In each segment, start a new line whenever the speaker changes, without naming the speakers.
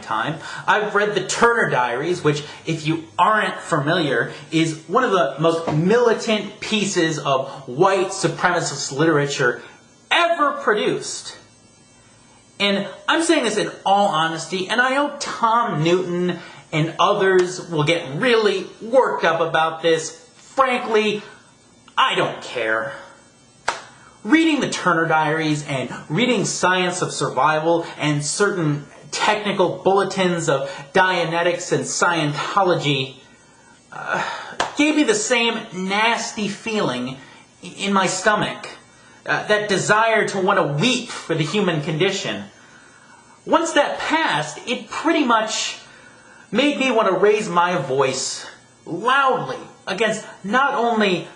time. I've read the Turner Diaries, which, if you aren't familiar, is one of the most militant pieces of white supremacist literature ever produced. And I'm saying this in all honesty, and I know Tom Newton and others will get really worked up about this. Frankly, I don't care. Reading the Turner Diaries and reading Science of Survival and certain technical bulletins of Dianetics and Scientology gave me the same nasty feeling in my stomach. That desire to want to weep for the human condition. Once that passed, it pretty much made me want to raise my voice loudly against not only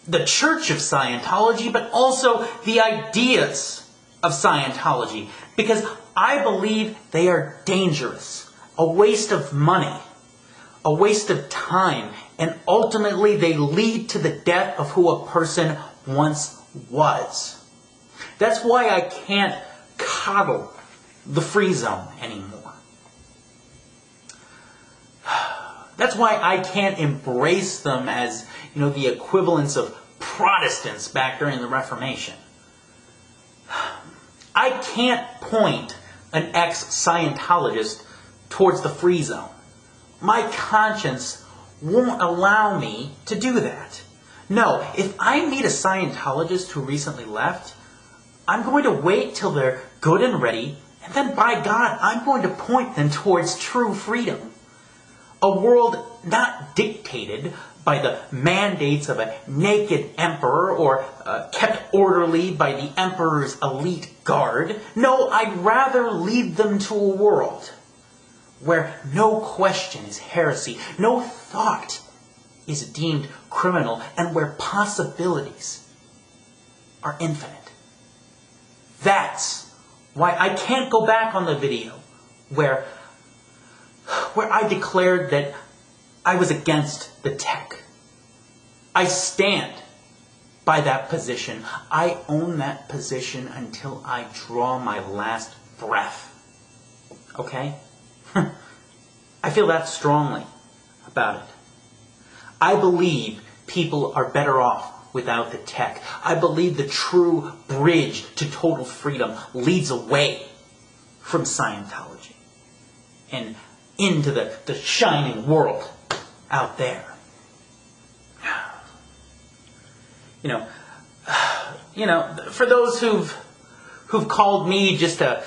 the Church of Scientology, but also the ideas of Scientology, because I believe they are dangerous, a waste of money, a waste of time, and ultimately they lead to the death of who a person once was. That's why I can't coddle the free zone anymore. That's why I can't embrace them as, the equivalents of Protestants back during the Reformation. I can't point an ex-Scientologist towards the free zone. My conscience won't allow me to do that. No, if I meet a Scientologist who recently left, I'm going to wait till they're good and ready, and then by God, I'm going to point them towards true freedom. A world not dictated by the mandates of a naked emperor or kept orderly by the emperor's elite guard. No, I'd rather lead them to a world where no question is heresy, no thought is deemed criminal, and where possibilities are infinite. That's why I can't go back on the video where I declared that I was against the tech. I stand by that position. I own that position until I draw my last breath. Okay? I feel that strongly about it. I believe people are better off without the tech. I believe the true bridge to total freedom leads away from Scientology and into the shining world out there. For those who've called me just a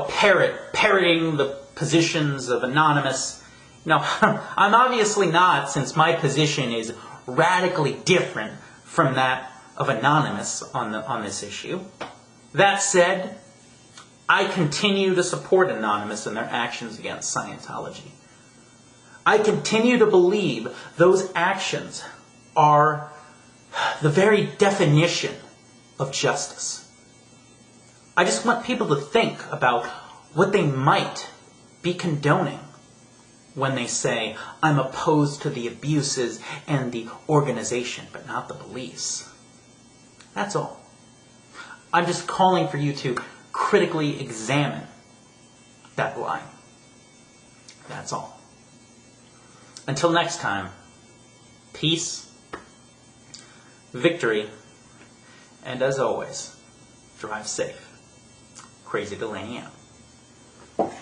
parrot, parroting the positions of Anonymous, I'm obviously not, since my position is radically different from that of Anonymous on this issue. That said, I continue to support Anonymous and their actions against Scientology. I continue to believe those actions are the very definition of justice. I just want people to think about what they might be condoning when they say, I'm opposed to the abuses and the organization, but not the beliefs. That's all. I'm just calling for you to critically examine that line. That's all. Until next time, peace, victory, and as always, drive safe. Crazy Delaney out.